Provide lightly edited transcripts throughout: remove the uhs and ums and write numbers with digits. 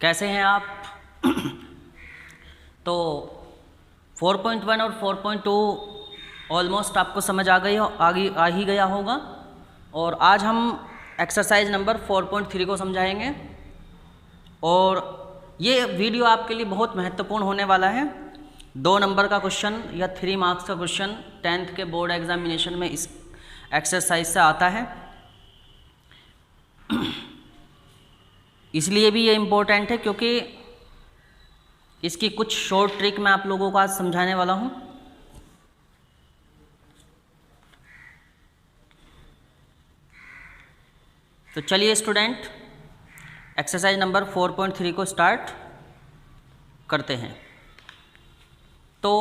कैसे हैं आप? तो 4.1 और 4.2 ऑलमोस्ट आपको समझ आ ही गया होगा। और आज हम एक्सरसाइज नंबर 4.3 को समझाएंगे और ये वीडियो आपके लिए बहुत महत्वपूर्ण होने वाला है। 2 नंबर का क्वेश्चन या 3 मार्क्स का क्वेश्चन 10th के बोर्ड एग्जामिनेशन में इस एक्सरसाइज से आता है, इसलिए भी ये इम्पोर्टेंट है क्योंकि इसकी कुछ शॉर्ट ट्रिक मैं आप लोगों को आज समझाने वाला हूँ। तो चलिए स्टूडेंट, एक्सरसाइज नंबर 4.3 को स्टार्ट करते हैं। तो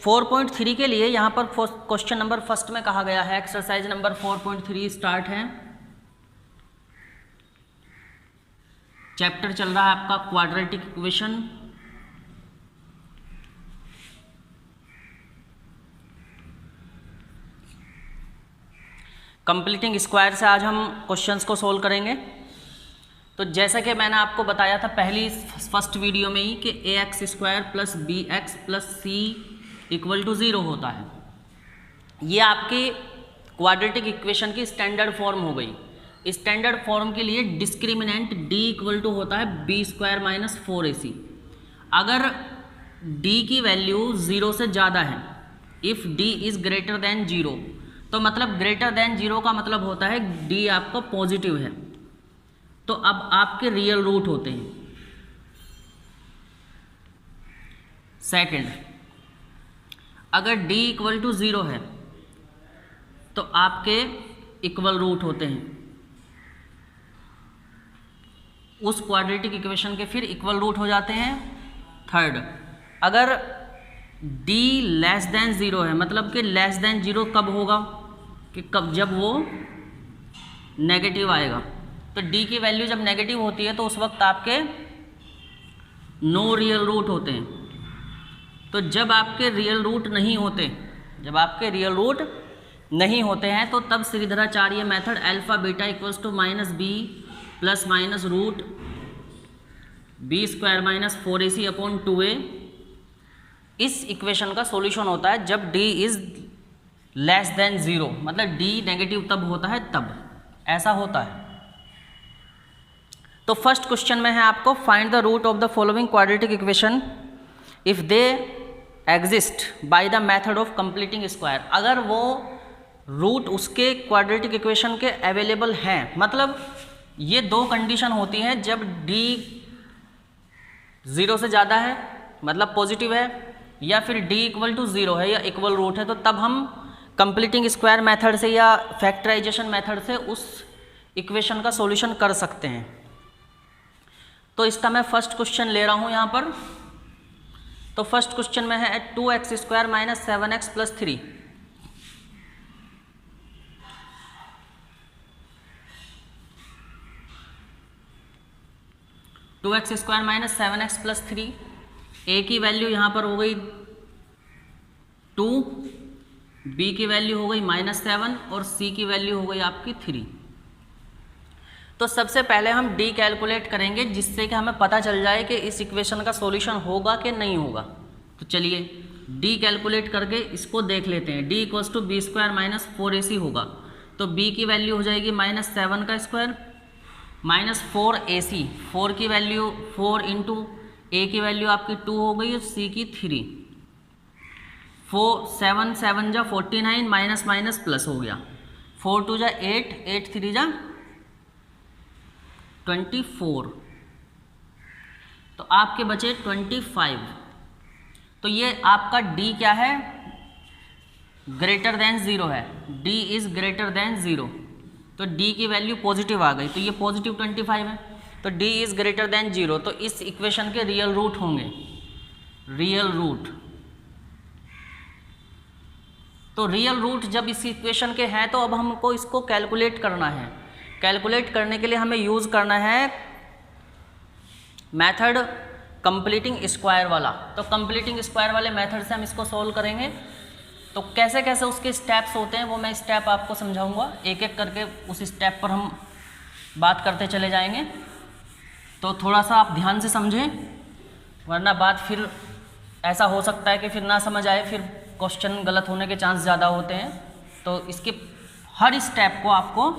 4.3 के लिए यहाँ पर क्वेश्चन नंबर फर्स्ट में कहा गया है, एक्सरसाइज नंबर 4.3 स्टार्ट है। चैप्टर चल रहा है आपका क्वाड्रेटिक इक्वेशन। कंप्लीटिंग स्क्वायर से आज हम क्वेश्चंस को सोल्व करेंगे। तो जैसा कि मैंने आपको बताया था फर्स्ट वीडियो में ही कि ax² plus bx plus c equal to 0 होता है। ये आपकी क्वाड्रेटिक इक्वेशन की स्टैंडर्ड फॉर्म हो गई। स्टैंडर्ड फॉर्म के लिए डिस्क्रिमिनेंट d इक्वल टू होता है b² माइनस 4ac। अगर d की वैल्यू 0 से ज़्यादा है, if d is greater than 0, तो मतलब ग्रेटर देन 0 का मतलब होता है d आपका पॉजिटिव है। तो अब आपके रियल रूट होते हैं। सेकंड, अगर d इक्वल टू 0 है तो आपके इक्वल रूट होते हैं। उस क्वाड्रेटिक इक्वेशन के फिर इक्वल रूट हो जाते हैं। थर्ड, अगर d लेस देन 0 है, मतलब कि लेस देन 0 कब होगा कि जब वो नेगेटिव आएगा। तो d की वैल्यू जब नेगेटिव होती है तो उस वक्त आपके नो रियल रूट होते हैं। तो जब आपके रियल रूट नहीं होते हैं तो तब Shridharacharya method alpha beta equals to minus b plus minus root b² minus 4ac upon 2a इस इक्वेशन का सॉल्यूशन होता है जब d इज लेस देन 0, मतलब d नेगेटिव तब होता है, तब ऐसा होता है। तो फर्स्ट क्वेश्चन में है आपको find the root of the following quadratic equation if they exist by the method of completing square. अगर वो रूट उसके क्वाड्रेटिक इक्वेशन के अवेलेबल हैं, मतलब ये 2 कंडीशन होती हैं, जब d 0 से ज़्यादा है मतलब पॉजिटिव है, या फिर d इक्वल टू 0 है या इक्वल रूट है, तो तब हम कंप्लीटिंग स्क्वायर मेथड से या फैक्टराइजेशन मेथड से उस इक्वेशन का सॉल्यूशन कर सकते हैं। तो इसका मैं फर्स्ट क्वेश्चन ले रहा हूँ यहाँ पर। तो फर्स्ट क्वेश्चन में है 2x² minus 7x plus 3। Two x square minus 7x plus 3, a की वैल्यू यहाँ पर हो गई 2, b की वैल्यू हो गई -7 और c की वैल्यू हो गई आपकी 3। तो सबसे पहले हम d कैलकुलेट करेंगे जिससे कि हमें पता चल जाए कि इस इक्वेशन का सॉल्यूशन होगा कि नहीं होगा। तो चलिए d कैलकुलेट करके इसको देख लेते हैं। d equals to b² minus 4ac होगा, तो b की वैल्यू हो जाएगी -7 का स्क्वायर माइनस 4ac, 4 की वैल्यू 4 इंटू a की वैल्यू आपकी 2 हो गई और c की 3। 7 7 जा 49 माइनस माइनस प्लस हो गया, 4 2 जा 8, 8 3 जा 24, तो आपके बचे 25। तो ये आपका d क्या है, ग्रेटर देन 0 है, d इज ग्रेटर देन 0, तो d की वैल्यू पॉजिटिव आ गई, तो ये पॉजिटिव 25 है, तो d इज ग्रेटर देन 0। तो इस इक्वेशन के रियल रूट होंगे, रियल रूट। तो रियल रूट जब इस इक्वेशन के हैं तो अब हमको इसको कैलकुलेट करना है। कैलकुलेट करने के लिए हमें यूज़ करना है मेथड कंप्लीटिंग स्क्वायर वाला। तो कंप्लीटिंग स्क्वायर वाले मेथड से हम इसको सॉल्व करेंगे। तो कैसे कैसे उसके स्टेप्स होते हैं वो मैं स्टेप आपको समझाऊंगा, एक एक करके उस स्टेप पर हम बात करते चले जाएंगे। तो थोड़ा सा आप ध्यान से समझें, वरना बात फिर ऐसा हो सकता है कि फिर ना समझ आए, फिर क्वेश्चन गलत होने के चांस ज़्यादा होते हैं। तो इसके हर स्टेप को आपको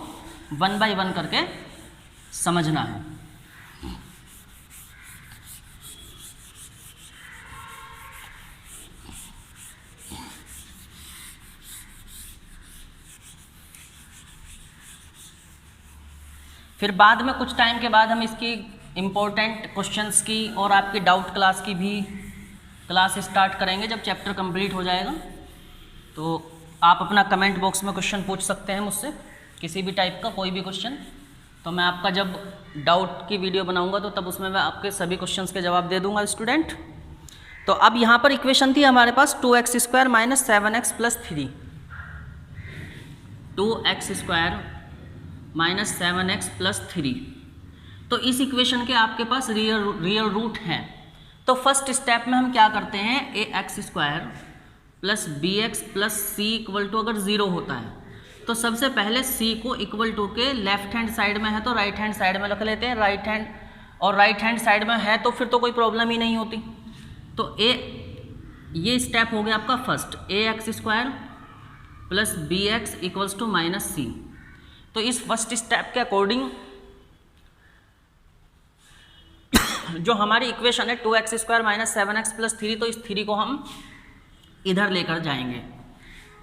1 बाय 1 करके समझना है। फिर बाद में कुछ टाइम के बाद हम इसकी इम्पोर्टेंट क्वेश्चंस की और आपकी डाउट क्लास की भी क्लास स्टार्ट करेंगे जब चैप्टर कंप्लीट हो जाएगा। तो आप अपना कमेंट बॉक्स में क्वेश्चन पूछ सकते हैं मुझसे, किसी भी टाइप का कोई भी क्वेश्चन। तो मैं आपका जब डाउट की वीडियो बनाऊंगा तो तब उसमें मैं आपके सभी क्वेश्चंस के जवाब दे दूंगा स्टूडेंट। तो अब यहाँ पर इक्वेशन थी हमारे पास 2x² - 7x + 3, 2x² - 7x + 3। तो इस इक्वेशन के आपके पास रियल रूट हैं। तो फर्स्ट स्टेप में हम क्या करते हैं, ax² + bx + c = अगर 0 होता है तो सबसे पहले c को = के लेफ्ट हैंड साइड में है तो राइट हैंड साइड में रख लेते हैं। राइट हैंड साइड में है तो फिर तो कोई प्रॉब्लम ही नहीं होती। तो ये स्टेप हो गया आपका फर्स्ट, ax² + bx = -c। तो इस फर्स्ट स्टेप के अकॉर्डिंग जो हमारी इक्वेशन है 2x² - 7x + 3, तो इस 3 को हम इधर लेकर जाएंगे।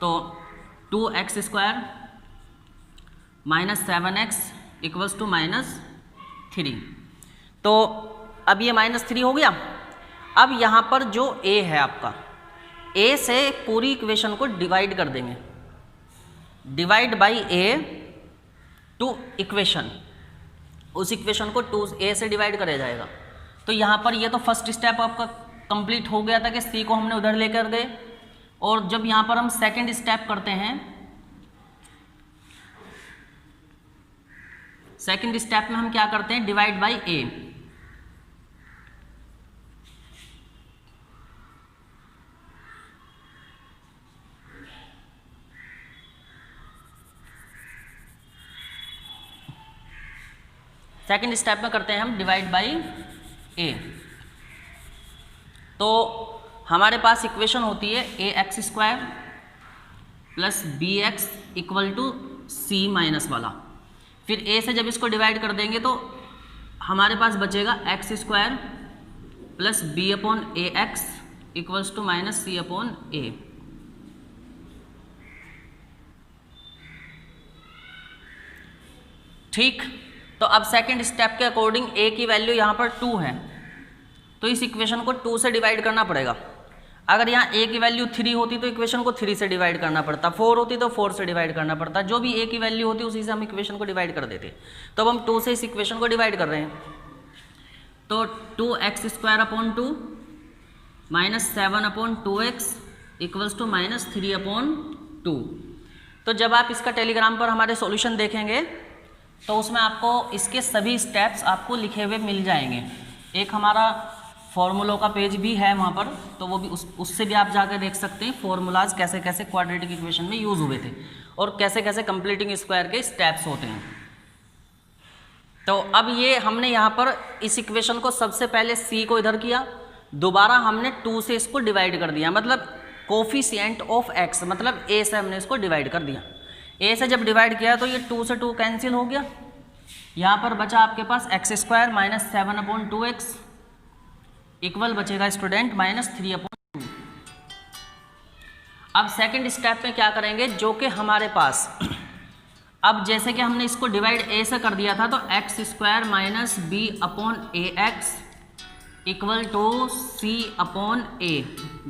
तो 2x² - 7x = -3। तो अब ये -3 हो गया। अब यहाँ पर जो a है आपका, a से पूरी इक्वेशन को डिवाइड कर देंगे, divide by a to equation, उस इक्वेशन को 2a से डिवाइड करा जाएगा। तो यहाँ पर ये तो फर्स्ट स्टेप आपका कंप्लीट हो गया था कि c को हमने उधर लेकर गए। और जब यहाँ पर हम सेकंड स्टेप करते हैं, सेकंड स्टेप में हम क्या करते हैं, divide by a। Second step में करते हैं हम डिवाइड बाई a। तो हमारे पास इक्वेशन होती है ax² + bx = c- वाला। फिर a से जब इसको डिवाइड कर देंगे तो हमारे पास बचेगा x² + b/ax = -c/a। ठीक। तो अब सेकंड स्टेप के अकॉर्डिंग a की वैल्यू यहाँ पर 2 है, तो इस इक्वेशन को 2 से डिवाइड करना पड़ेगा। अगर यहाँ a की वैल्यू 3 होती तो इक्वेशन को 3 से डिवाइड करना पड़ता, 4 होती तो 4 से डिवाइड करना पड़ता। जो भी a की वैल्यू होती उसी से हम इक्वेशन को डिवाइड कर देते। तो अब हम 2 से इस इक्वेशन को डिवाइड कर रहे हैं। तो 2x² / 2 -7/2x = -3/2। तो जब आप इसका टेलीग्राम पर हमारे सॉल्यूशन देखेंगे तो उसमें आपको इसके सभी स्टेप्स आपको लिखे हुए मिल जाएंगे। एक हमारा फॉर्मूलों का पेज भी है वहाँ पर, तो वो भी उससे भी आप जाकर देख सकते हैं फॉर्मूलाज कैसे कैसे क्वाड्रेटिक इक्वेशन में यूज़ हुए थे और कैसे कैसे कंप्लीटिंग स्क्वायर के स्टेप्स होते हैं। तो अब ये हमने यहाँ पर इस इक्वेशन को सबसे पहले c को इधर किया, दोबारा हमने 2 से इसको डिवाइड कर दिया, मतलब कोफिशिएंट ऑफ x, मतलब a से हमने इसको डिवाइड कर दिया। a से जब डिवाइड किया तो ये 2 से 2 कैंसिल हो गया। यहाँ पर बचा आपके पास x² - 7/2x इक्वल बचेगा स्टूडेंट -3/2। अब सेकंड स्टेप में क्या करेंगे, जो कि हमारे पास अब जैसे कि हमने इसको डिवाइड a से कर दिया था तो x² - b/ax = c/a,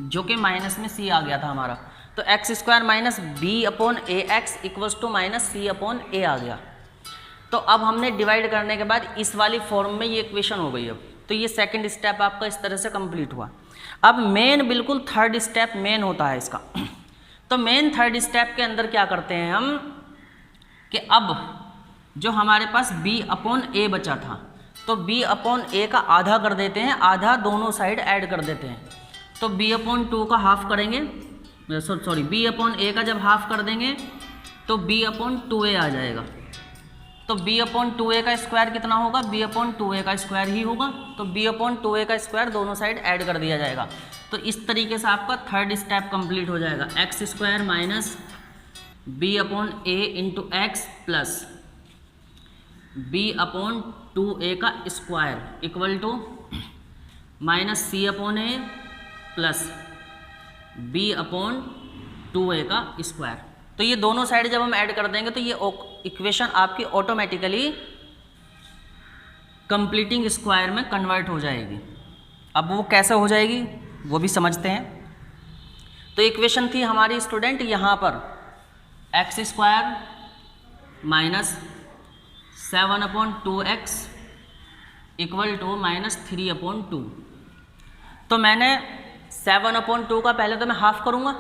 जो कि माइनस में c आ गया था हमारा। तो x² - b/ax = -c/a आ गया। तो अब हमने डिवाइड करने के बाद इस वाली फॉर्म में ये इक्वेशन हो गई। अब तो ये सेकंड स्टेप आपका इस तरह से कंप्लीट हुआ। अब मेन बिल्कुल थर्ड स्टेप मेन होता है इसका। तो मेन थर्ड स्टेप के अंदर क्या करते हैं हम कि अब जो हमारे पास b/a बचा था तो b/a का आधा कर देते हैं, आधा दोनों साइड ऐड कर देते हैं। तो b/2 का हाफ करेंगे, b/a का जब हाफ कर देंगे तो b/2a आ जाएगा। तो तो b अपॉन 2a का स्क्वायर कितना होगा, b अपॉन 2a का स्क्वायर ही होगा। तो b अपॉन 2a का स्क्वायर दोनों साइड ऐड कर दिया जाएगा। तो इस तरीके से आपका थर्ड स्टेप कंप्लीट हो जाएगा। X square minus b upon a into x plus b upon 2a का square equal to minus c upon a plus b upon 2a का स्क्वायर। तो ये दोनों साइड जब हम ऐड कर देंगे तो ये इक्वेशन आपकी ऑटोमेटिकली कंप्लीटिंग स्क्वायर में कन्वर्ट हो जाएगी। अब वो कैसे हो जाएगी वो भी समझते हैं। तो इक्वेशन थी हमारी स्टूडेंट यहाँ पर x square minus 7/2x equal to minus 3/2। तो मैंने 7/2 का पहले तो मैं हाफ करूँगा,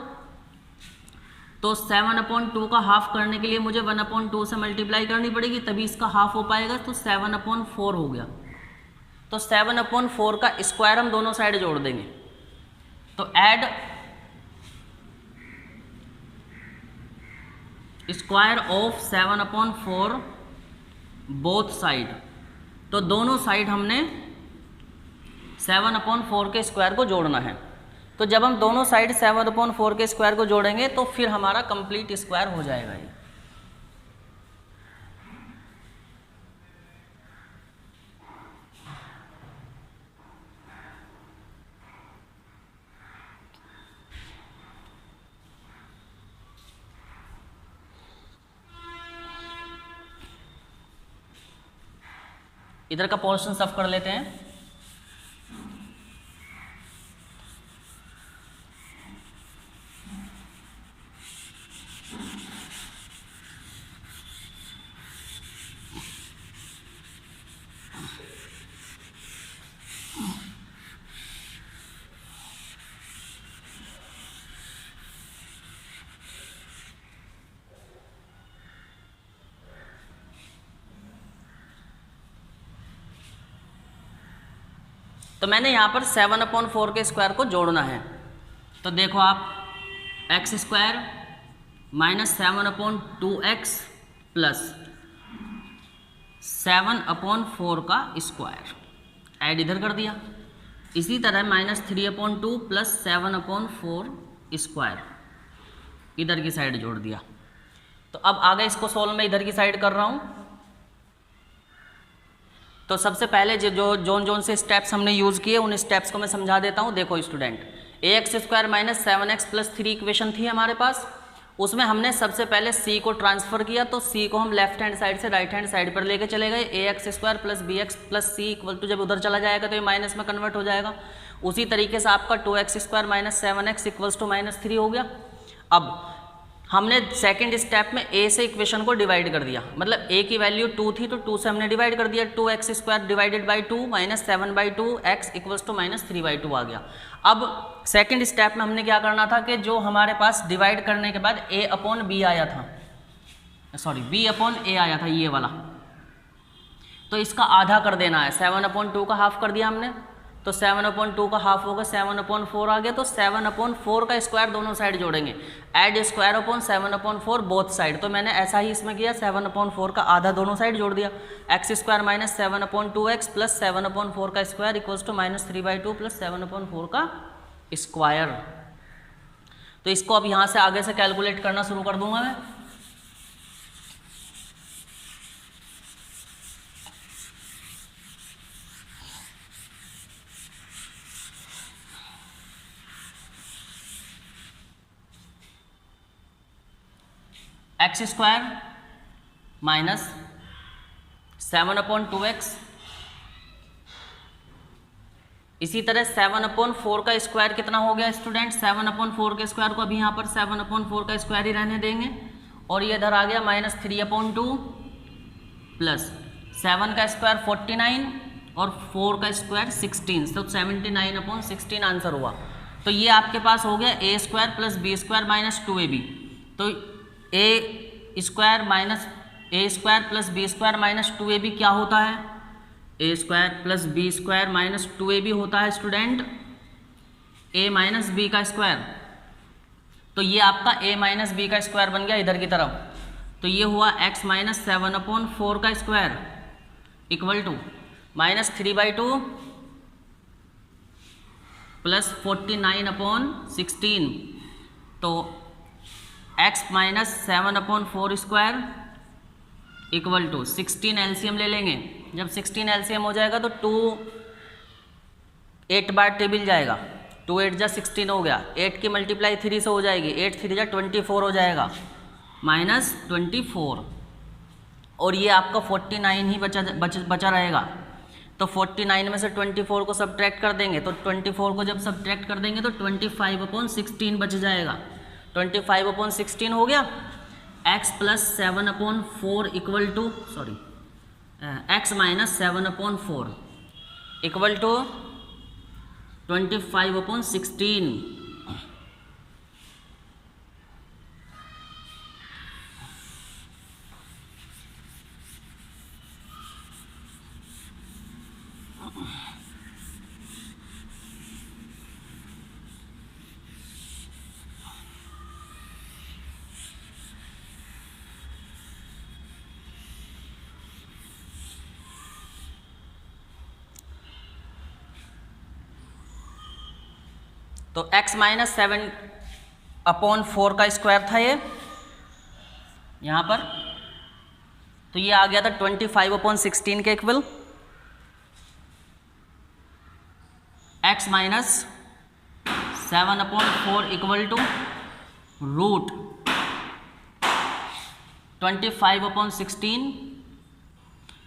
तो 7/2 का हाफ करने के लिए मुझे 1/2 से मल्टीप्लाई करनी पड़ेगी, तभी इसका हाफ हो पाएगा। तो 7/4 हो गया। तो 7/4 का स्क्वायर हम दोनों साइड जोड़ देंगे। तो add square of 7/4 both side. तो दोनों साइड हमने 7/4 के स्क्वायर को जोड़ना है। तो जब हम दोनों साइड 7/4 के स्क्वायर को जोड़ेंगे तो फिर हमारा कंप्लीट स्क्वायर हो जाएगा ये। इधर का पोर्शन सॉल्व कर लेते हैं। तो मैंने यहाँ पर 7/4 के स्क्वायर को जोड़ना है। तो देखो आप x square minus 7/2x plus 7/4 का स्क्वायर ऐड इधर कर दिया। इसी तरह माइनस 3/2 प्लस 7/4 स्क्वायर इधर की साइड जोड़ दिया। तो अब आगे इसको सोल्व मैं इधर की साइड कर रहा हूँ। तो सबसे पहले जो जोन से स्टेप्स हमने यूज़ किए उन स्टेप्स को मैं समझा देता हूँ। देखो student, ax square minus 7x plus 3 equation थी हमारे पास। उसमें हमने सबसे पहले c को ट्रांसफ़र किया। तो c को हम लेफ्ट हैंड साइड से राइट हैंड साइड पर लेके चले गए। ax square plus bx plus c equal to जब उधर चला जाएगा तो ये माइनस में कन्वर्ट हो जाएगा। उसी तरीके से आपका 2x square minus 7x equals to minus 3 हो गया। अब हमने सेकंड स्टेप में a से इक्वेशन को डिवाइड कर दिया, मतलब a की वैल्यू 2 थी तो 2 से हमने डिवाइड कर दिया। 2x square divided by 2 minus 7/2 x equals to minus 3/2 आ गया। अब सेकंड स्टेप में हमने क्या करना था कि जो हमारे पास डिवाइड करने के बाद a अपॉन b आया था, सॉरी b अपॉन a आया था ये वाला, तो इसका आधा कर देना है। 7/2 का हाफ कर दिया हमने, तो 7/2 का हाफ होगा 7/4 आ गया। तो 7/4 का स्क्वायर दोनों साइड जोड़ेंगे। Add square upon 7/4 both side. तो मैंने ऐसा ही इसमें किया, 7/4 का आधा दोनों साइड जोड़ दिया। X square minus 7/2x plus 7/4 का square equals to minus 3/2 plus 7/4 का स्क्वायर। तो इसको अब यहाँ से आगे से कैलकुलेट करना शुरू कर दूंगा मैं। एक्स स्क्वायर माइनस 7/2x, इसी तरह 7/4 का स्क्वायर कितना हो गया स्टूडेंट, 7/4 के स्क्वायर को अभी यहाँ पर 7/4 का स्क्वायर ही रहने देंगे। और ये इधर आ गया माइनस 3/2 प्लस 7 का स्क्वायर 49 और 4 का स्क्वायर 16, तो 79/16 आंसर हुआ। तो ये आपके पास हो गया a square plus b square minus 2ab। तो a square minus a square plus b square minus 2ab क्या होता है, a square plus b square minus 2ab होता है स्टूडेंट a माइनस b का स्क्वायर। तो ये आपका a माइनस b का स्क्वायर बन गया इधर की तरफ। तो ये हुआ x माइनस 7/4 का स्क्वायर इक्वल टू -3/2 प्लस 49/16। तो x minus 7/4 square equal to 16 LCM ले लेंगे। जब 16 एलसीएम हो जाएगा तो 2 8 बार टेबल जाएगा, 2 8 जा 16 हो गया, 8 की मल्टीप्लाई 3 से हो जाएगी, 8 3 जा 24 हो जाएगा, -24। और ये आपका 49 ही बचा रहेगा। तो 49 में से 24 को सब्ट्रैक्ट कर देंगे, तो 24 को जब सब्ट्रैक्ट कर देंगे तो 25/16 बच जाएगा। 25/16 हो गया। x plus 7/4 equal to x minus 7/4 equal to 25/16। तो x माइनस 7/4 का स्क्वायर था ये यहाँ पर, तो ये आ गया था 25/16 के equal. x minus 7/4 equal to root 25/16।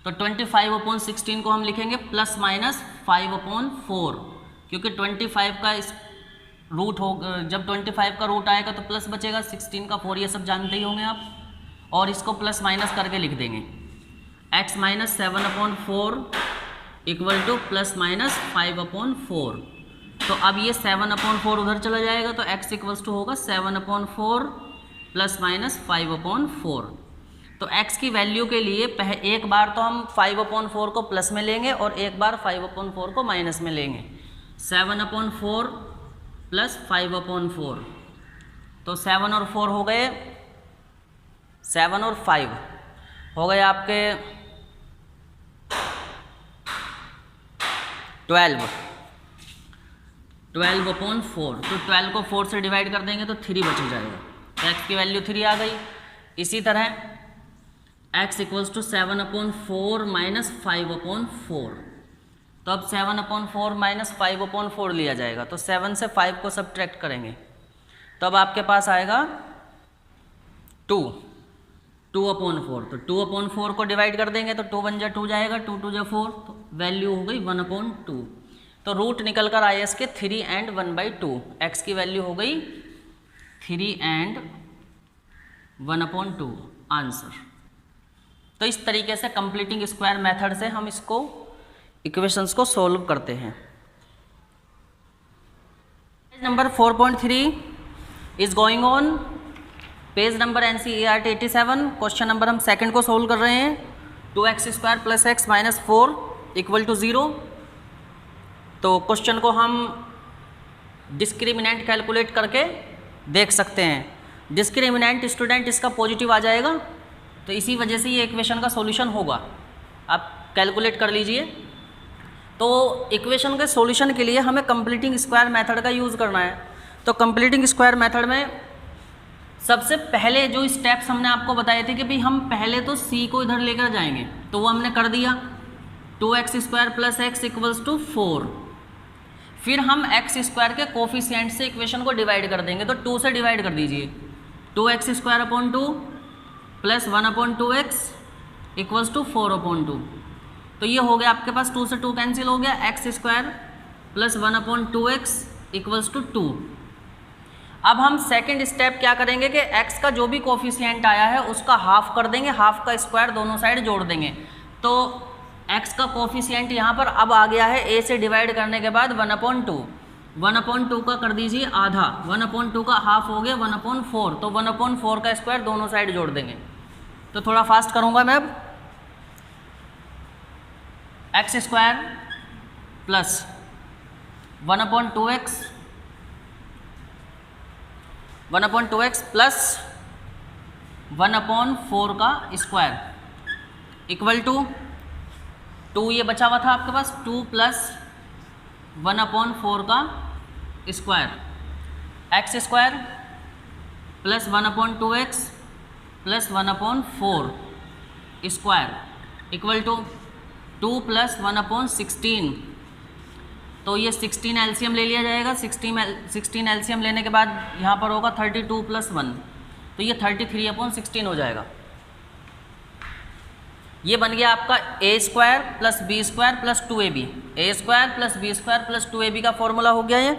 तो 25/16 को हम लिखेंगे प्लस माइनस 5/4, क्योंकि 25 का रूट हो, जब 25 का रूट आएगा तो प्लस बचेगा, 16 का 4 ये सब जानते ही होंगे आप, और इसको प्लस माइनस करके लिख देंगे। x minus 7/4 equal two plus minus 5/4। तो अब ये 7/4 उधर चला जाएगा तो x इक्वल्स टू होगा 7/4 प्लस माइनस 5/4। तो x की वैल्यू के लिए एक बार तो हम 5/4 को प्लस में लेंगे और एक बार 5/4 को माइनस में लेंगे। 7/4 प्लस 5/4, तो 7 और 4 हो गए, 7 और 5 हो गए आपके 12/4। तो 12 को 4 से डिवाइड कर देंगे तो 3 बच जाएगा, तो x की वैल्यू 3 आ गई। इसी तरह x इक्वल्स टू 7/4 माइनस 5/4। तो अब 7/4 माइनस 5/4 लिया जाएगा, तो 7 से 5 को सब्ट्रैक्ट करेंगे तो अब आपके पास आएगा 2/4। तो 2/4 को डिवाइड कर देंगे तो 2 1 जा 2 जाएगा, 2 2 जा 4, तो वैल्यू हो गई 1/2। तो रूट निकल कर आया इसके 3 and 1/2। x की वैल्यू हो गई 3 and 1/2 आंसर। तो इस तरीके से कंप्लीटिंग स्क्वायर मेथड से हम इसको इक्वेशंस को सॉल्व करते हैं। Page number 4.3 is going on. Page number NCERT 87, question number हम सेकंड को सोल्व कर रहे हैं। 2x² plus x minus 4 equal to 0। तो क्वेश्चन को हम डिस्क्रिमिनेंट कैलकुलेट करके देख सकते हैं। डिस्क्रिमिनेंट स्टूडेंट इसका पॉजिटिव आ जाएगा, तो इसी वजह से ये इक्वेशन का सॉल्यूशन होगा। आप कैलकुलेट कर लीजिए। तो इक्वेशन के सॉल्यूशन के लिए हमें कंप्लीटिंग स्क्वायर मेथड का यूज़ करना है। तो कंप्लीटिंग स्क्वायर मेथड में सबसे पहले जो स्टेप्स हमने आपको बताए थे कि भाई हम पहले तो c को इधर लेकर जाएंगे, तो वो हमने कर दिया। 2x² plus x equals to 4। फिर हम x² के कोफिशिएंट से इक्वेशन को डिवाइड कर देंगे, तो 2 से डिवाइड कर दीजिए। 2x² plus 1/2x equals to 4/2। तो ये हो गया आपके पास, 2 से 2 कैंसिल हो गया, x² plus 1/2x equals to 2। अब हम सेकंड स्टेप क्या करेंगे कि x का जो भी कोफिशिएंट आया है उसका हाफ कर देंगे, हाफ का स्क्वायर दोनों साइड जोड़ देंगे। तो x का कोफिशिएंट यहाँ पर अब आ गया है a से डिवाइड करने के बाद 1/2। 1/2 का कर दीजिए आधा, 1/2 का हाफ हो गया 1/4। तो 1/4 का स्क्वायर दोनों साइड जोड़ देंगे। तो थोड़ा फास्ट करूँगा मैं अब। x² प्लस 1/2x प्लस 1/4 का स्क्वायर इक्वल टू 2, ये बचा हुआ था आपके पास, 2 प्लस 1/4 का square x square plus 1/2x plus 1/4 square equal to 2 plus 1/16। तो ये 16 एलसीएम ले लिया जाएगा। 16 एलसीएम लेने के बाद यहाँ पर होगा 32 प्लस 1, तो ये 33/16 हो जाएगा। ये बन गया आपका A square plus B square plus 2ab। A square plus B square plus 2ab का फॉर्मूला हो गया ये।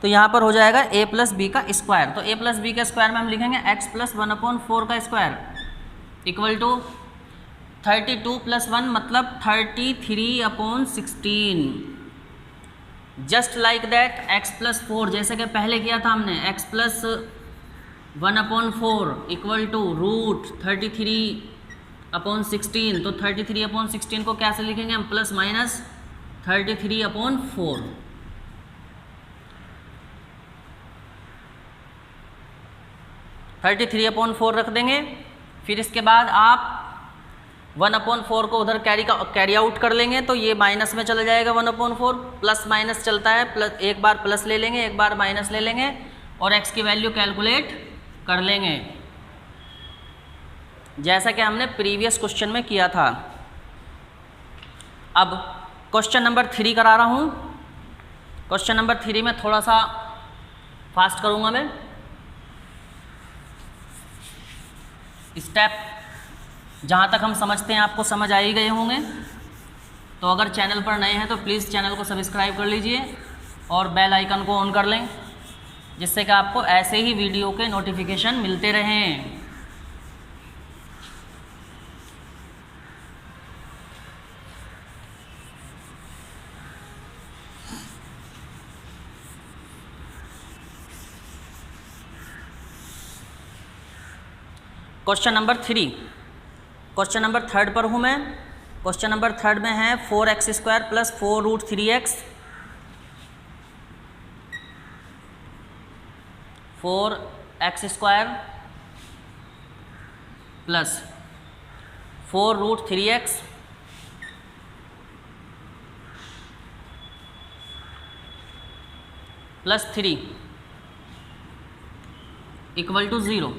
तो यहाँ पर हो जाएगा a प्लस बी का स्क्वायर। तो a प्लस बी का स्क्वायर में हम लिखेंगे x प्लस 1/4 का स्क्वायर इक्वल टू 32 प्लस 1 मतलब 33/16। Just like that x plus 4 जैसे कि पहले किया था हमने, x plus 1/4 equal to root 33/16। तो 33/16 को कैसे लिखेंगे हम, प्लस माइनस 33/4। थर्टी 33/4 रख देंगे। फिर इसके बाद आप 1/4 को उधर कैरी आउट कर लेंगे, तो ये माइनस में चला जाएगा 1/4। प्लस माइनस चलता है, प्लस एक बार प्लस ले लेंगे, एक बार माइनस ले लेंगे और x की वैल्यू कैलकुलेट कर लेंगे, जैसा कि हमने प्रीवियस क्वेश्चन में किया था। अब क्वेश्चन नंबर 3 करा रहा हूँ। क्वेश्चन नंबर 3 में थोड़ा सा फास्ट करूँगा मैं। स्टेप जहाँ तक हम समझते हैं आपको समझ आ ही गए होंगे। तो अगर चैनल पर नए हैं तो प्लीज़ चैनल को सब्सक्राइब कर लीजिए और बेल आइकन को ऑन कर लें, जिससे कि आपको ऐसे ही वीडियो के नोटिफिकेशन मिलते रहें। क्वेश्चन नंबर 3, क्वेश्चन नंबर 3 पर हूँ मैं। क्वेश्चन नंबर 3 में है 4x² plus 4√3x 4x² plus 4√3x plus 3 equal to 0।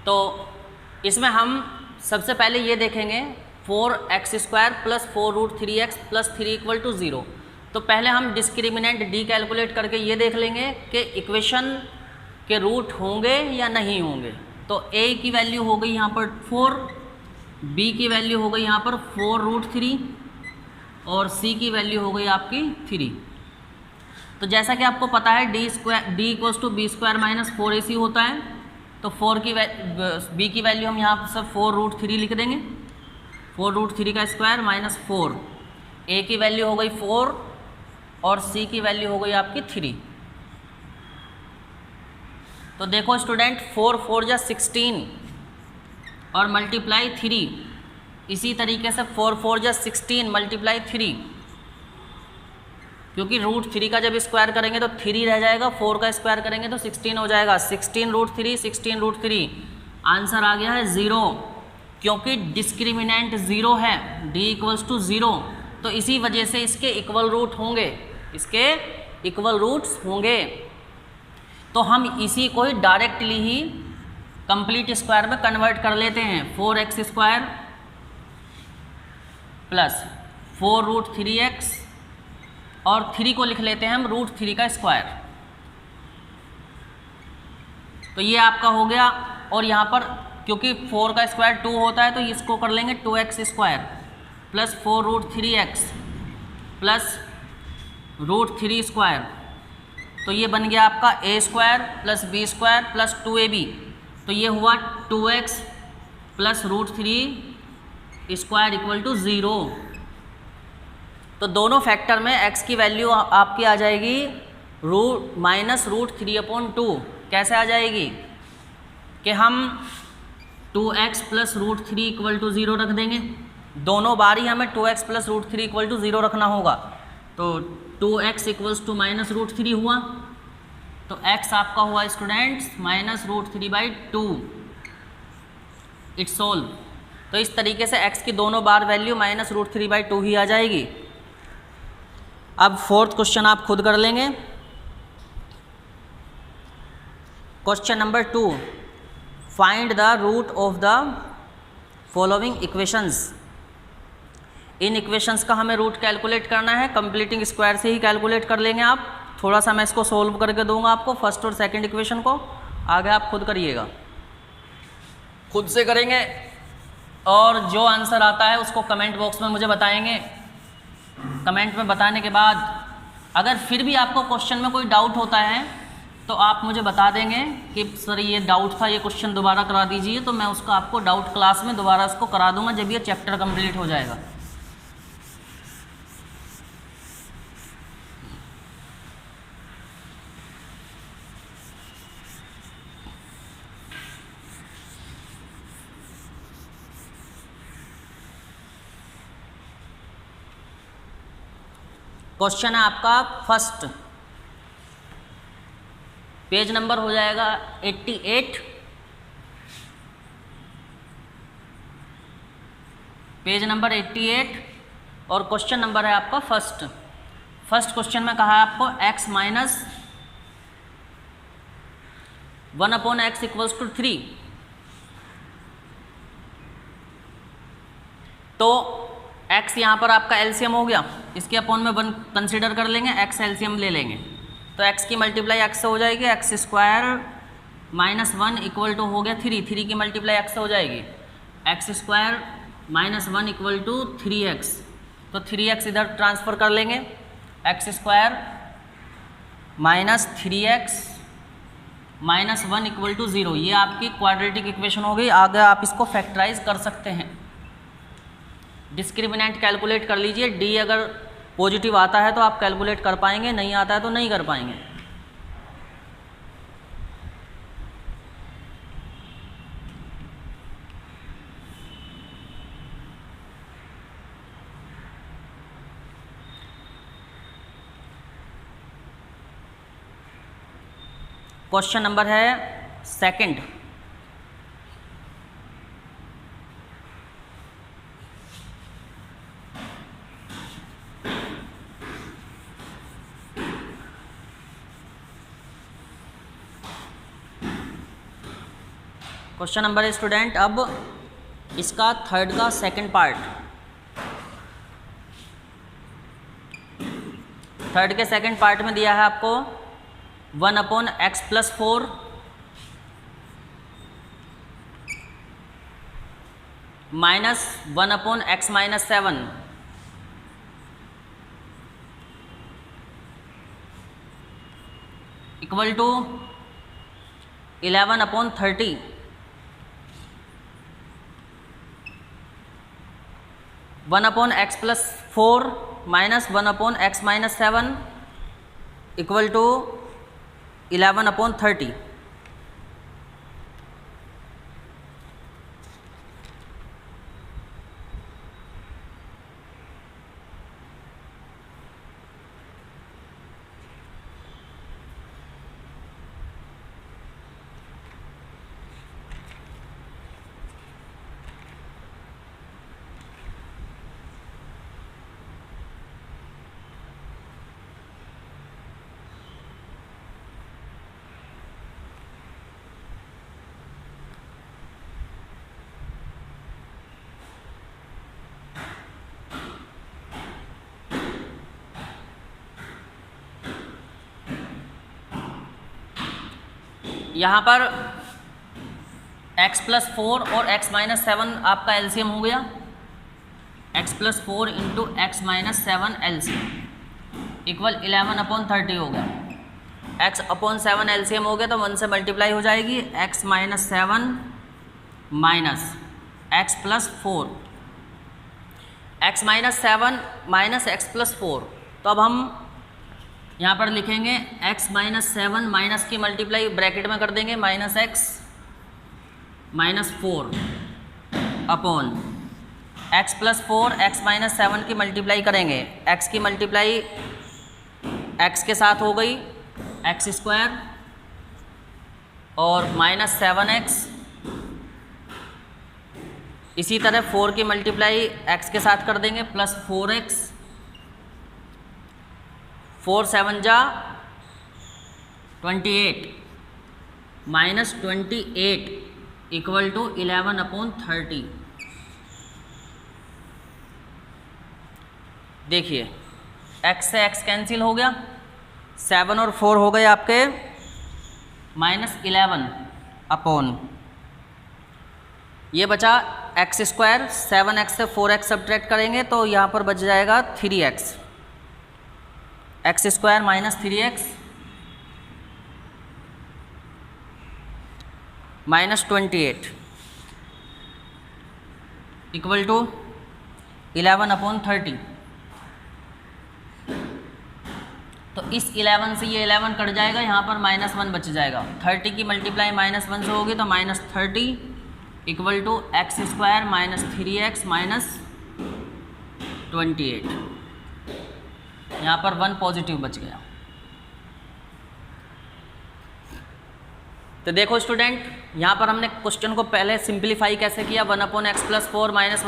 तो इसमें हम सबसे पहले ये देखेंगे 4x² plus 4√3x plus 3 equal to 0। तो पहले हम डिस्क्रिमिनेंट डी कैलकुलेट करके ये देख लेंगे कि इक्वेशन के रूट होंगे या नहीं होंगे। तो a की वैल्यू हो गई यहाँ पर 4, b की वैल्यू हो गई यहाँ पर 4√3 और c की वैल्यू हो गई आपकी 3। तो जैसा कि आपको पता है d equals to b square minus 4ac होता है। तो 4 की b की वैल्यू हम यहाँ पर सब 4√3 लिख देंगे, 4√3 का स्क्वायर माइनस 4। a की वैल्यू हो गई 4 और c की वैल्यू हो गई आपकी 3। तो देखो स्टूडेंट, 4 4 जा 16 और मल्टीप्लाई 3, इसी तरीके से 4 4 जा 16 मल्टीप्लाई 3, क्योंकि √3 का जब स्क्वायर करेंगे तो 3 रह जाएगा, 4 का स्क्वायर करेंगे तो 16 हो जाएगा। 16√3 16√3 आंसर आ गया है 0, क्योंकि डिस्क्रिमिनेंट 0 है, d इक्वल्स टू 0। तो इसी वजह से इसके इक्वल रूट होंगे, इसके इक्वल रूट्स होंगे। तो हम इसी को ही डायरेक्टली ही कंप्लीट स्क्वायर में कन्वर्ट कर लेते हैं। 4x² प्लस 4√3x और 3 को लिख लेते हैं हम √3 का स्क्वायर। तो ये आपका हो गया। और यहाँ पर क्योंकि 4 का स्क्वायर 2 होता है तो इसको कर लेंगे 2x² प्लस 4√3x प्लस √3 तो ये बन गया आपका a² plus b² plus 2ab। तो ये हुआ 2x प्लस √3 इक्वल टू 0। तो दोनों फैक्टर में x की वैल्यू आपकी आ जाएगी माइनस √3/2। कैसे आ जाएगी? कि हम 2x plus root 3 equal to 0 रख देंगे। दोनों बार ही हमें 2x plus root 3 equal to 0 रखना होगा। तो 2x equals to minus root 3 हुआ, तो x आपका हुआ students minus root 3/2। It's solve. तो इस तरीके से x की दोनों बार वैल्यू माइनस रूट 3/2 ही आ जाएगी। अब फोर्थ क्वेश्चन आप खुद कर लेंगे। Question number 2, find the root of the following equations. इन इक्वेशंस का हमें रूट कैलकुलेट करना है। कंप्लीटिंग स्क्वायर से ही कैलकुलेट कर लेंगे आप। थोड़ा सा मैं इसको सोल्व करके दूंगा आपको, फर्स्ट और सेकंड इक्वेशन को। आगे आप खुद करिएगा, खुद से करेंगे और जो आंसर आता है उसको कमेंट बॉक्स में मुझे बताएंगे। कमेंट में बताने के बाद अगर फिर भी आपको क्वेश्चन में कोई डाउट होता है तो आप मुझे बता देंगे कि सर ये डाउट था, ये क्वेश्चन दोबारा करा दीजिए, तो मैं उसको आपको डाउट क्लास में दोबारा उसको करा दूंगा जब ये चैप्टर कंप्लीट हो जाएगा। क्वेश्चन है आपका फर्स्ट, पेज नंबर हो जाएगा 88। पेज नंबर 88 और क्वेश्चन नंबर है आपका फर्स्ट। फर्स्ट क्वेश्चन में कहा है आपको x minus 1/x equals to 3। तो x यहाँ पर आपका एलसीएम हो गया, इसके अपॉन में 1 कंसिडर कर लेंगे, x एलसीएम ले लेंगे तो x की मल्टीप्लाई x से हो जाएगी, x square minus 1 equal to हो गया 3 की मल्टीप्लाई x से हो जाएगी, x square minus 1 equal to 3x। तो 3x इधर ट्रांसफ़र कर लेंगे, x square minus 3x minus 1 equal to 0। ये आपकी क्वाड्रेटिक इक्वेशन हो गई। आगे आप इसको फैक्टराइज कर सकते हैं। डिस्क्रिमिनेंट कैलकुलेट कर लीजिए। d अगर पॉजिटिव आता है तो आप कैलकुलेट कर पाएंगे, नहीं आता है तो नहीं कर पाएंगे। क्वेश्चन नंबर है सेकंड, क्वेश्चन नंबर है स्टूडेंट अब इसका थर्ड का सेकंड पार्ट। थर्ड के सेकंड पार्ट में दिया है आपको 1/x plus 4 minus 1/x minus 7 equal to 11/30। 1/x plus 4 minus 1/x minus 7 equal to 11/30। यहाँ पर x प्लस 4 और x माइनस 7 आपका एलसीएम हो गया। x plus 4 into x minus 7 LCM equal 11/30 हो गया। x अपॉन 7 एलसीएम हो गया तो 1 से मल्टीप्लाई हो जाएगी। x minus 7 minus x plus 4, x minus 7 minus x plus 4। तो अब हम यहाँ पर लिखेंगे x माइनस 7 माइनस की मल्टीप्लाई ब्रैकेट में कर देंगे minus x -4 upon x + 4 x - 7 की मल्टीप्लाई करेंगे, x की मल्टीप्लाई x के साथ हो गई x² और -7x, इसी तरह 4 की मल्टीप्लाई x के साथ कर देंगे प्लस 4x, 4 7 जा 28 -28 इक्वल टू 11/30। देखिए x से x कैंसिल हो गया, 7 और 4 हो गए आपके -11 अपॉन ये बचा x², 7x से 4x सब्ट्रैक्ट करेंगे तो यहाँ पर बच जाएगा 3x, x² - 3x -28 equal to 11/30। तो इस 11 से ये 11 कट जाएगा, यहाँ पर -1 बच जाएगा। 30 की मल्टीप्लाई -1 से होगी तो -30 इक्वल टू x² - 3x - 28। यहाँ पर 1 पॉजिटिव बच गया। तो देखो स्टूडेंट, यहाँ पर हमने क्वेश्चन को पहले सिंप्लीफाई कैसे किया, 1/x + 4 - 1/x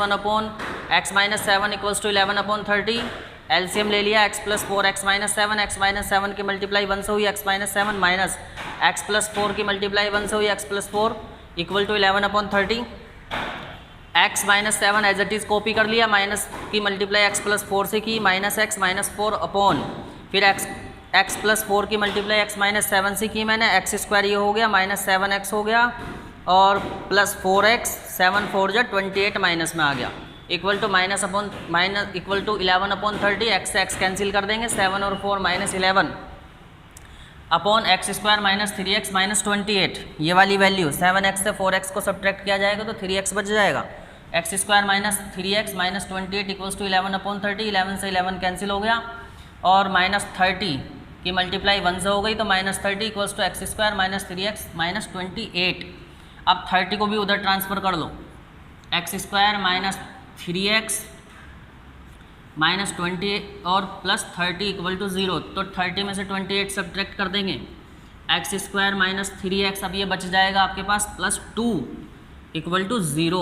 - 7 equals to 11/30। LCM ले लिया, x + 4 x - 7 की मल्टीप्लाई 1 से हुई x - 7 माइनस x + 4 की मल्टीप्लाई 1 से हुई x + 4 equal to 11/30। x - 7 as it is copy कर लिया, माइनस की मल्टीप्लाई x + 4 से की -x - 4 अपॉन फिर x + 4 की मल्टीप्लाई x - 7 से की मैंने, x² ये हो गया -7x हो गया और प्लस 4x, 7 4 जा 28 माइनस में आ गया equal to equal to 11/30। x से x कैंसिल कर देंगे, 7 और 4 -11 अपॉन x² - 3x - 28। ये वाली वैल्यू 7x से 4x को सब्ट्रैक्ट किया जाएगा तो 3x बच जाएगा। x² - 3x - 28 equals to 11/30। 11 से 11 कैंसिल हो गया और -30 की मल्टीप्लाई 1 से हो गई तो -30 इक्वल्स टू x² - 3x - 28। अब 30 को भी उधर ट्रांसफ़र कर लो, x² - 3x - 28 और प्लस 30 इक्वल टू 0। तो 30 में से 28 सब्ट्रैक्ट कर देंगे, x² - 3x अब ये बच जाएगा आपके पास +2 इक्वल टू 0।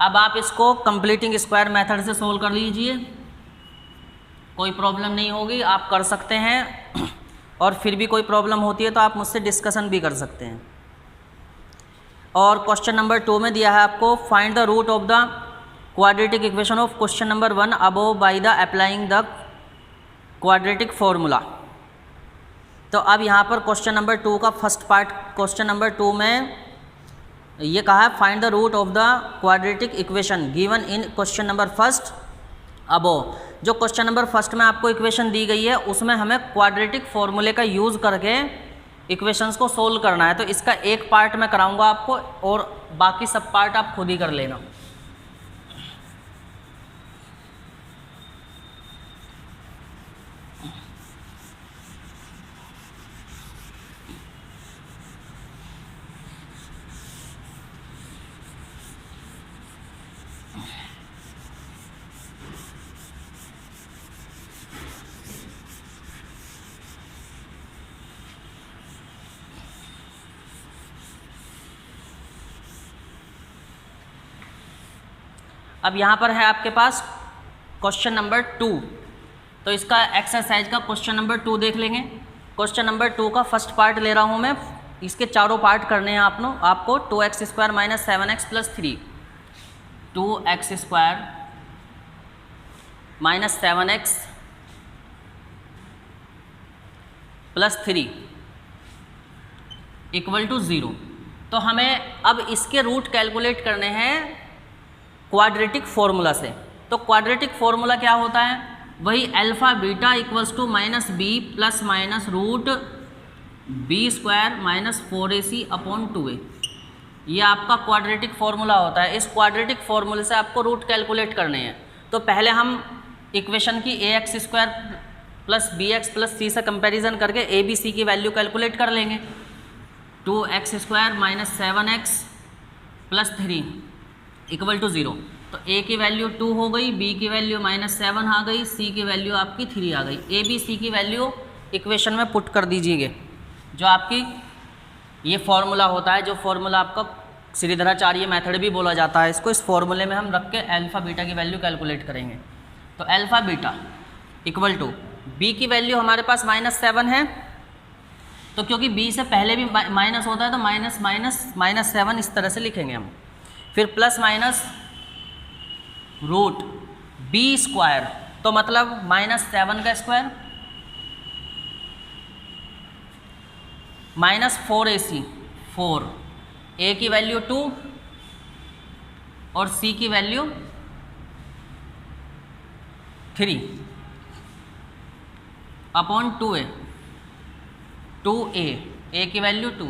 अब आप इसको कंप्लीटिंग स्क्वायर मेथड से सोल्व कर लीजिए, कोई प्रॉब्लम नहीं होगी, आप कर सकते हैं। और फिर भी कोई प्रॉब्लम होती है तो आप मुझसे डिस्कशन भी कर सकते हैं। और क्वेश्चन नंबर 2 में दिया है आपको, find the root of the quadratic equation of question number 1 above by the applying the quadratic formula. तो अब यहाँ पर क्वेश्चन नंबर 2 का फर्स्ट पार्ट, क्वेश्चन नंबर 2 में ये कहा है find the root of the quadratic equation given in question number first above. जो क्वेश्चन नंबर फर्स्ट में आपको इक्वेशन दी गई है उसमें हमें क्वाड्रेटिक फॉर्मूले का यूज़ करके इक्वेशंस को सोल्व करना है। तो इसका एक पार्ट मैं कराऊंगा आपको और बाकी सब पार्ट आप खुद ही कर लेना। अब यहाँ पर है आपके पास क्वेश्चन नंबर 2, तो इसका एक्सरसाइज का क्वेश्चन नंबर 2 देख लेंगे। क्वेश्चन नंबर 2 का फर्स्ट पार्ट ले रहा हूँ मैं, इसके चारों पार्ट करने हैं आपको। 2x² - 7x + 3, 2x² - 7x + 3 equal to 0। तो हमें अब इसके रूट कैलकुलेट करने हैं क्वाड्रेटिक फॉर्मूला से। तो क्वाड्रेटिक फॉर्मूला क्या होता है, वही alpha beta equals to -b ± root b² - 4ac upon 2a। ये आपका क्वाड्रेटिक फॉर्मूला होता है। इस क्वाड्रेटिक फॉर्मूले से आपको रूट कैलकुलेट करने हैं। तो पहले हम इक्वेशन की ax² + bx + c से कंपैरिजन करके a b c की वैल्यू कैलकुलेट कर लेंगे। 2x² - 7x plus 3 equal to 0। तो ए की वैल्यू 2 हो गई, बी की वैल्यू -7 आ गई, सी की वैल्यू आपकी 3 आ गई। ए बी सी की वैल्यू इक्वेशन में पुट कर दीजिएगा। जो आपकी ये फॉर्मूला होता है, जो फॉर्मूला आपका श्रीधराचार्य मेथड भी बोला जाता है इसको, इस फॉर्मूले में हम रख के अल्फ़ा बीटा की वैल्यू कैलकुलेट करेंगे। तो alpha beta equal to b की वैल्यू हमारे पास -7 है, तो क्योंकि बी से पहले भी माइनस होता है तो माइनस माइनस -7 इस तरह से लिखेंगे हम। फिर plus minus root b square, तो मतलब -7 का स्क्वायर -4ac 4, ए की वैल्यू 2 और सी की वैल्यू 3 अपॉन 2a, 2a, ए की वैल्यू 2,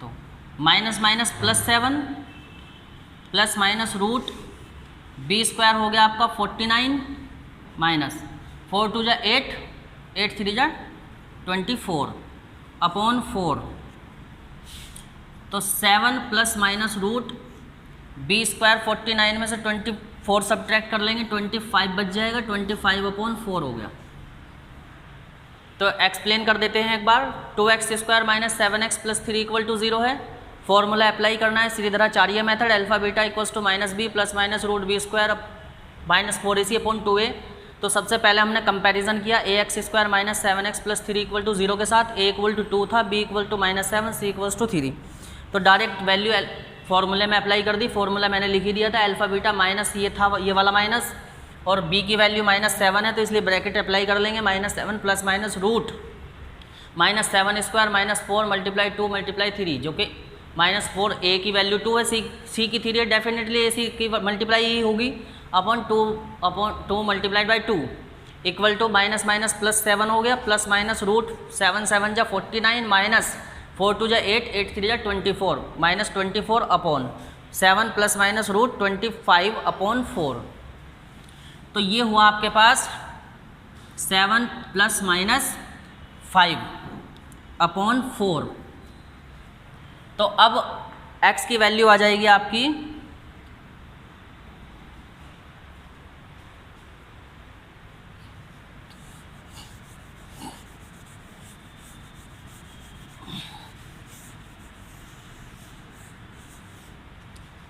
तो minus minus +7 plus minus root b square हो गया आपका 49 माइनस 4 2 जा 8, 8 3 जा 24 अपॉन 4, तो 7 plus minus root b square 49 में से 24 सब्ट्रैक्ट कर लेंगे, 25 बच जाएगा, 25 अपॉन 4 हो गया। तो एक्सप्लेन कर देते हैं एक बार। 2x square minus 7x plus 3 equal to 0 है। फॉर्मूला अप्लाई करना है Shridharacharya method, alpha beta equals to -b plus minus root b square -4ac upon 2a। तो सबसे पहले हमने कंपैरिजन किया ax square minus 7x plus 3 equal to 0 के साथ। a इक्वल टू 2 था, b equal to -7, c equals to 3। तो direct value फॉर्मूले में अप्लाई कर दी। फॉर्मूला मैंने लिख ही दिया था, अल्फा बीटा माइनस ये था, ये वाला माइनस, और b की वैल्यू -7 है तो इसलिए ब्रैकेट अप्लाई कर लेंगे। -7 plus minus root -7 square -4 multiply 2 multiply 3, जो कि -4, ए की वैल्यू 2 है, सी की 3 है, डेफिनेटली ए सी की मल्टीप्लाई ही होगी, upon 2 multiplied by 2 equal to minus minus +7 हो गया, प्लस माइनस रूट 7 7 जा 49 माइनस 4 2 जा 8, 8 3 जा 24 -24 upon 7 plus minus root 25 upon 4। तो ये हुआ आपके पास 7 प्लस माइनस 5 अपॉन 4। तो अब x की वैल्यू आ जाएगी आपकी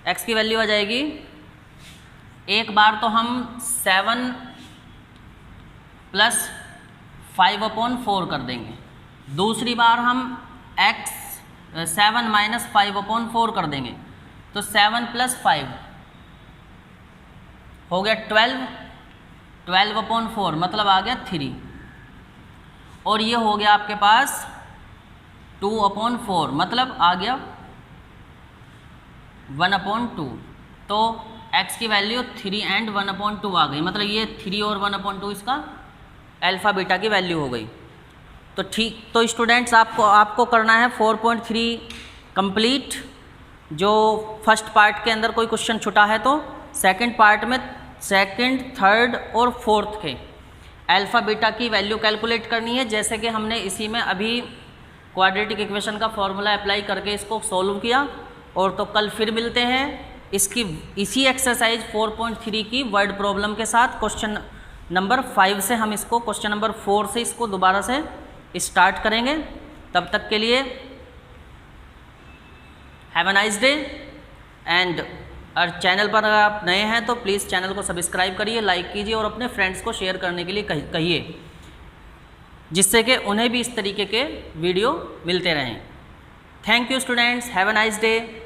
x की वैल्यू आ जाएगी, एक बार तो हम 7 प्लस 5 अपॉन 4 कर देंगे, दूसरी बार हम x 7 माइनस 5 अपॉन 4 कर देंगे। तो 7 प्लस 5 हो गया 12, 12 अपॉन 4 मतलब आ गया 3, और ये हो गया आपके पास 2 अपॉन 4 मतलब आ गया 1 अपॉन 2। तो x की वैल्यू 3 एंड 1 अपॉन 2 आ गई, मतलब ये 3 और 1 अपॉन 2 इसका अल्फा बीटा की वैल्यू हो गई। तो ठीक, तो स्टूडेंट्स आपको करना है 4.3 कंप्लीट। जो फर्स्ट पार्ट के अंदर कोई क्वेश्चन छुटा है तो सेकंड पार्ट में सेकंड, थर्ड और फोर्थ के अल्फा बीटा की वैल्यू कैलकुलेट करनी है, जैसे कि हमने इसी में अभी क्वाड्रेटिक इक्वेशन का फॉर्मूला अप्लाई करके इसको सॉल्व किया। और तो कल फिर मिलते हैं इसी एक्सरसाइज 4.3 की वर्ड प्रॉब्लम के साथ। क्वेश्चन नंबर 5 से हम इसको, क्वेश्चन नंबर 4 से इसको दोबारा से स्टार्ट करेंगे। तब तक के लिए have a nice day. And और चैनल पर अगर आप नए हैं तो प्लीज़ चैनल को सब्सक्राइब करिए, लाइक कीजिए और अपने फ्रेंड्स को शेयर करने के लिए कहिए, जिससे कि उन्हें भी इस तरीके के वीडियो मिलते रहें। Thank you students, have a nice day.